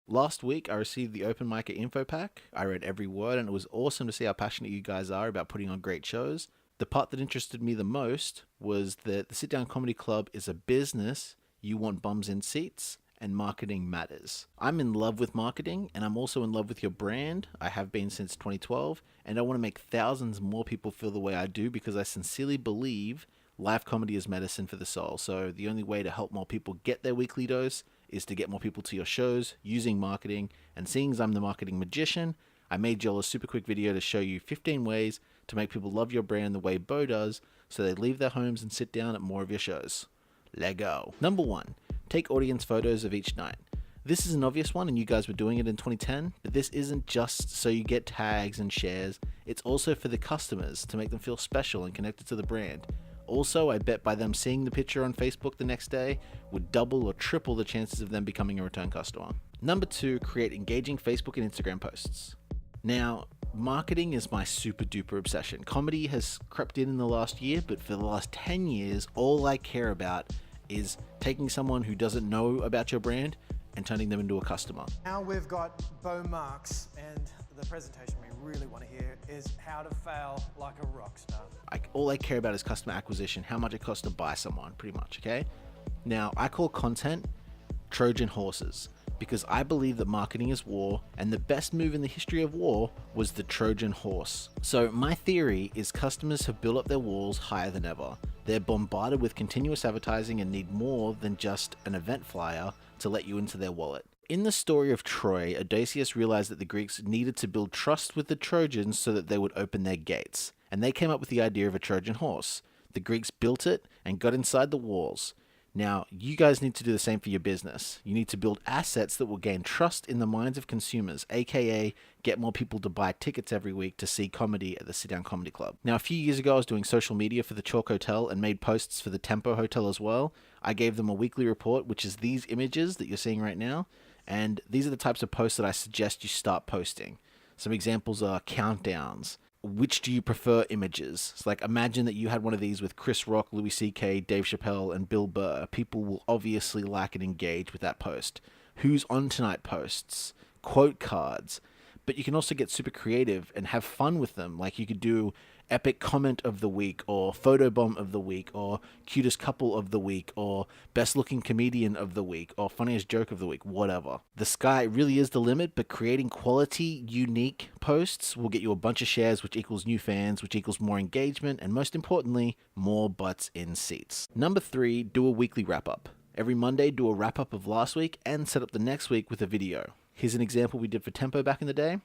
Last week, I received the open mic info pack. I read every word, and it was awesome to see how passionate you guys are about putting on great shows. The part that interested me the most was that the Sit Down Comedy Club is a business. You want bums in seats, and marketing matters. I'm in love with marketing, and I'm also in love with your brand. I have been since 2012, and I want to make thousands more people feel the way I do because I sincerely believe live comedy is medicine for the soul. So the only way to help more people get their weekly dose is to get more people to your shows using marketing. And seeing as I'm the marketing magician, I made y'all a super quick video to show you 15 ways to make people love your brand the way Boue does, so they leave their homes and sit down at more of your shows. Let go. Number 1, take audience photos of each night. This is an obvious one, and you guys were doing it in 2010, but this isn't just so you get tags and shares. It's also for the customers to make them feel special and connected to the brand. Also, I bet by them seeing the picture on Facebook the next day would double or triple the chances of them becoming a return customer. Number 2, create engaging Facebook and Instagram posts. Now, marketing is my super duper obsession. Comedy has crept in the last year, but for the last 10 years, all I care about is taking someone who doesn't know about your brand and turning them into a customer. Now we've got Boue Marks, and the presentation we really want to hear is how to fail like a rock star. All I care about is customer acquisition, how much it costs to buy someone, pretty much, okay? Now, I call content Trojan horses because I believe that marketing is war, and the best move in the history of war was the Trojan horse. So my theory is customers have built up their walls higher than ever. They're bombarded with continuous advertising and need more than just an event flyer to let you into their wallet. In the story of Troy, Odysseus realized that the Greeks needed to build trust with the Trojans so that they would open their gates, and they came up with the idea of a Trojan horse. The Greeks built it and got inside the walls. Now, you guys need to do the same for your business. You need to build assets that will gain trust in the minds of consumers, aka get more people to buy tickets every week to see comedy at the Sit Down Comedy Club. Now, a few years ago, I was doing social media for the Chalk Hotel and made posts for the Tempo Hotel as well. I gave them a weekly report, which is these images that you're seeing right now. And these are the types of posts that I suggest you start posting. Some examples are countdowns. Which do you prefer images? It's like, imagine that you had one of these with Chris Rock, Louis C.K., Dave Chappelle, and Bill Burr. People will obviously like and engage with that post. Who's on tonight posts, quote cards. But you can also get super creative and have fun with them. Like you could do epic comment of the week, or photo bomb of the week, or cutest couple of the week, or best looking comedian of the week, or funniest joke of the week, whatever. The sky really is the limit, but creating quality, unique posts will get you a bunch of shares, which equals new fans, which equals more engagement, and most importantly, more butts in seats. Number 3, do a weekly wrap up. Every Monday, do a wrap up of last week and set up the next week with a video. Here's an example we did for Tempo back in the day.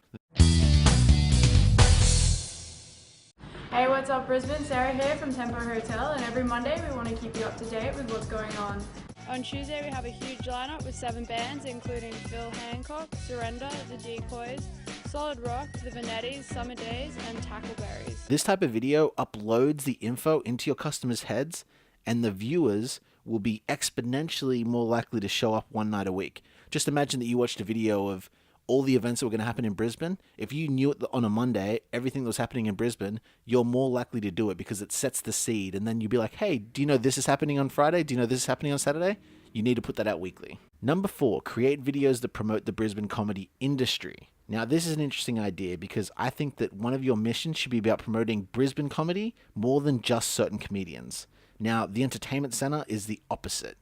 Hey, what's up Brisbane? Sarah here from Tempo Hotel, and every Monday we want to keep you up to date with what's going on. On Tuesday we have a huge lineup with 7 bands including Phil Hancock, Surrender, The Decoys, Solid Rock, The Vanettis, Summer Days, and Tackleberries. This type of video uploads the info into your customers' heads, and the viewers will be exponentially more likely to show up one night a week. Just imagine that you watched a video of all the events that were going to happen in Brisbane. If you knew it on a Monday, everything that was happening in Brisbane, you're more likely to do it because it sets the seed. And then you'd be like, hey, do you know this is happening on Friday? Do you know this is happening on Saturday? You need to put that out weekly. Number 4, create videos that promote the Brisbane comedy industry. Now, this is an interesting idea because I think that one of your missions should be about promoting Brisbane comedy more than just certain comedians. Now, the Entertainment Centre is the opposite,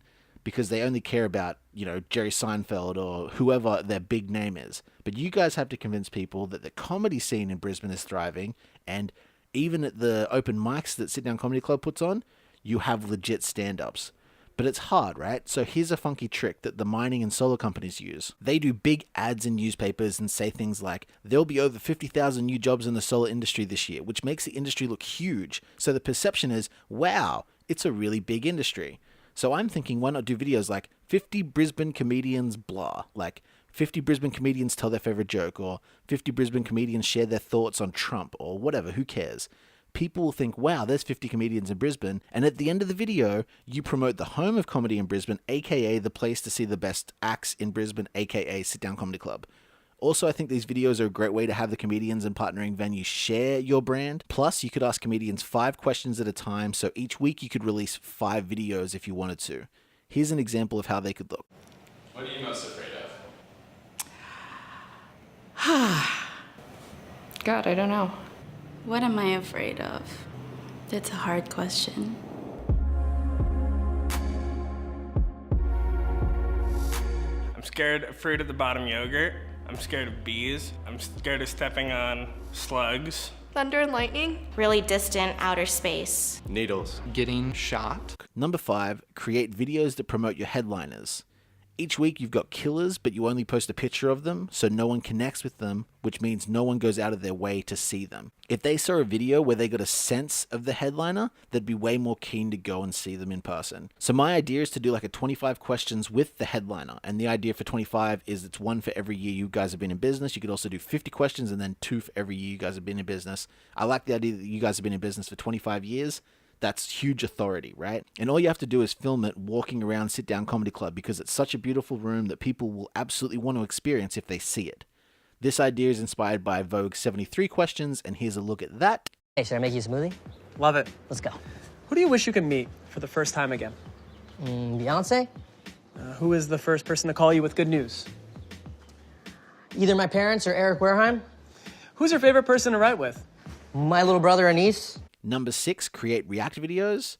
because they only care about, Jerry Seinfeld or whoever their big name is. But you guys have to convince people that the comedy scene in Brisbane is thriving, and even at the open mics that Sit Down Comedy Club puts on, you have legit stand-ups. But it's hard, right? So here's a funky trick that the mining and solar companies use. They do big ads in newspapers and say things like, there'll be over 50,000 new jobs in the solar industry this year, which makes the industry look huge. So the perception is, wow, it's a really big industry. So I'm thinking, why not do videos like 50 Brisbane comedians blah, like 50 Brisbane comedians tell their favorite joke, or 50 Brisbane comedians share their thoughts on Trump, or whatever, who cares? People will think, wow, there's 50 comedians in Brisbane, and at the end of the video, you promote the home of comedy in Brisbane, aka the place to see the best acts in Brisbane, aka Sit Down Comedy Club. Also, I think these videos are a great way to have the comedians and partnering venues share your brand. Plus, you could ask comedians 5 questions at a time, so each week you could release 5 videos if you wanted to. Here's an example of how they could look. What are you most afraid of? God, I don't know. What am I afraid of? That's a hard question. I'm scared of fruit at the bottom yogurt. I'm scared of bees. I'm scared of stepping on slugs. Thunder and lightning. Really distant outer space. Needles. Getting shot. Number 5, create videos that promote your headliners. Each week you've got killers, but you only post a picture of them, so no one connects with them, which means no one goes out of their way to see them. If they saw a video where they got a sense of the headliner, they'd be way more keen to go and see them in person. So my idea is to do like a 25 questions with the headliner, and the idea for 25 is it's one for every year you guys have been in business. You could also do 50 questions and then 2 for every year you guys have been in business. I like the idea that you guys have been in business for 25 years. That's huge authority, right? And all you have to do is film it walking around Sit Down Comedy Club because it's such a beautiful room that people will absolutely want to experience if they see it. This idea is inspired by Vogue's 73 questions, and here's a look at that. Hey, should I make you a smoothie? Love it. Let's go. Who do you wish you could meet for the first time again? Beyonce? Who is the first person to call you with good news? Either my parents or Eric Wareheim. Who's your favorite person to write with? My little brother and niece. Number 6, create react videos.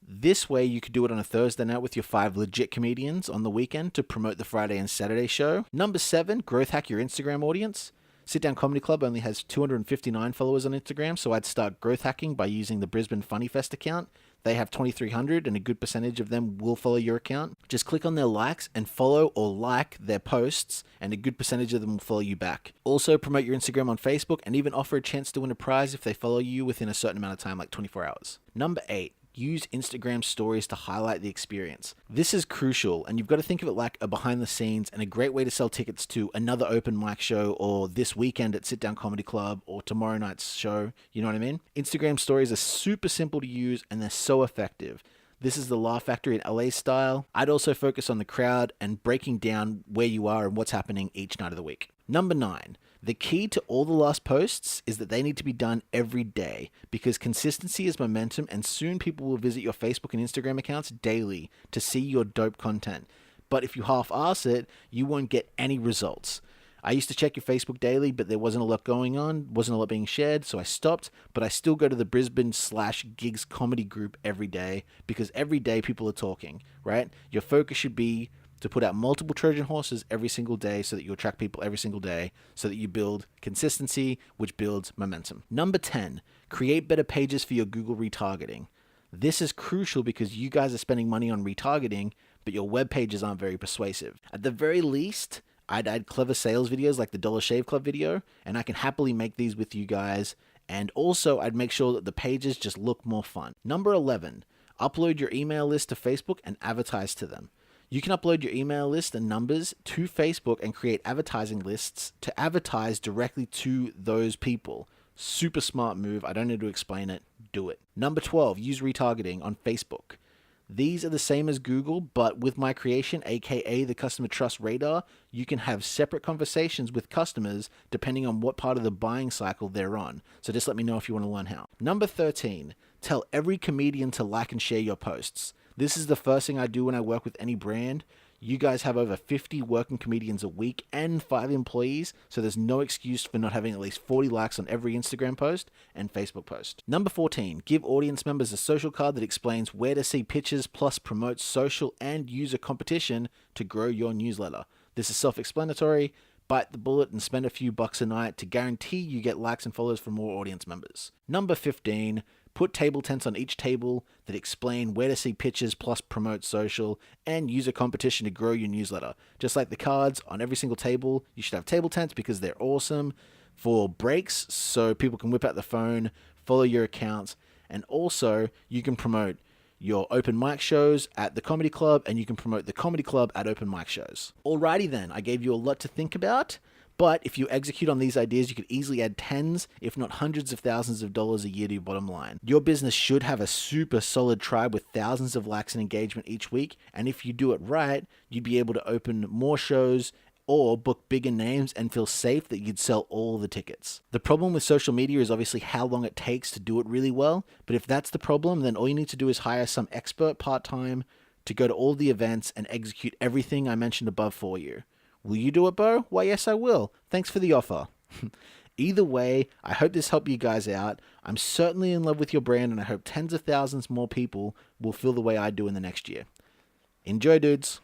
This way you could do it on a Thursday night with your 5 legit comedians on the weekend to promote the Friday and Saturday show. Number 7, growth hack your Instagram audience. Sit Down Comedy Club only has 259 followers on Instagram, so I'd start growth hacking by using the Brisbane Funny Fest account. They have 2,300 and a good percentage of them will follow your account. Just click on their likes and follow or like their posts, and a good percentage of them will follow you back. Also promote your Instagram on Facebook and even offer a chance to win a prize if they follow you within a certain amount of time, like 24 hours. Number 8. Use Instagram stories to highlight the experience. This is crucial, and you've got to think of it like a behind the scenes and a great way to sell tickets to another open mic show or this weekend at Sit Down Comedy Club or tomorrow night's show. You know what I mean? Instagram stories are super simple to use and they're so effective. This is the Laugh Factory in LA style. I'd also focus on the crowd and breaking down where you are and what's happening each night of the week. Number 9. The key to all the last posts is that they need to be done every day because consistency is momentum, and soon people will visit your Facebook and Instagram accounts daily to see your dope content. But if you half-ass it, you won't get any results. I used to check your Facebook daily, but there wasn't a lot going on, wasn't a lot being shared, so I stopped, but I still go to the Brisbane/Gigs comedy group every day because every day people are talking, right? Your focus should be to put out multiple Trojan horses every single day so that you attract people every single day so that you build consistency, which builds momentum. Number 10, create better pages for your Google retargeting. This is crucial because you guys are spending money on retargeting, but your web pages aren't very persuasive. At the very least, I'd add clever sales videos like the Dollar Shave Club video, and I can happily make these with you guys. And also, I'd make sure that the pages just look more fun. Number 11, upload your email list to Facebook and advertise to them. You can upload your email list and numbers to Facebook and create advertising lists to advertise directly to those people. Super smart move. I don't need to explain it. Do it. Number 12, use retargeting on Facebook. These are the same as Google, but with my creation, aka the Customer Trust Radar, you can have separate conversations with customers depending on what part of the buying cycle they're on. So just let me know if you want to learn how. Number 13, tell every comedian to like and share your posts. This is the first thing I do when I work with any brand. You guys have over 50 working comedians a week and 5 employees, so there's no excuse for not having at least 40 likes on every Instagram post and Facebook post. Number 14, give audience members a social card that explains where to see pictures plus promotes social and user competition to grow your newsletter. This is self-explanatory. Bite the bullet and spend a few bucks a night to guarantee you get likes and follows from more audience members. Number 15, put table tents on each table that explain where to see pictures plus promote social and use a competition to grow your newsletter. Just like the cards on every single table, you should have table tents because they're awesome for breaks so people can whip out the phone, follow your accounts, and also you can promote your open mic shows at the comedy club and you can promote the comedy club at open mic shows. Alrighty then, I gave you a lot to think about. But if you execute on these ideas, you could easily add tens, if not hundreds of thousands of dollars a year to your bottom line. Your business should have a super solid tribe with thousands of likes and engagement each week. And if you do it right, you'd be able to open more shows or book bigger names and feel safe that you'd sell all the tickets. The problem with social media is obviously how long it takes to do it really well. But if that's the problem, then all you need to do is hire some expert part-time to go to all the events and execute everything I mentioned above for you. Will you do it, Bo? Why, yes, I will. Thanks for the offer. Either way, I hope this helped you guys out. I'm certainly in love with your brand, and I hope tens of thousands more people will feel the way I do in the next year. Enjoy, dudes.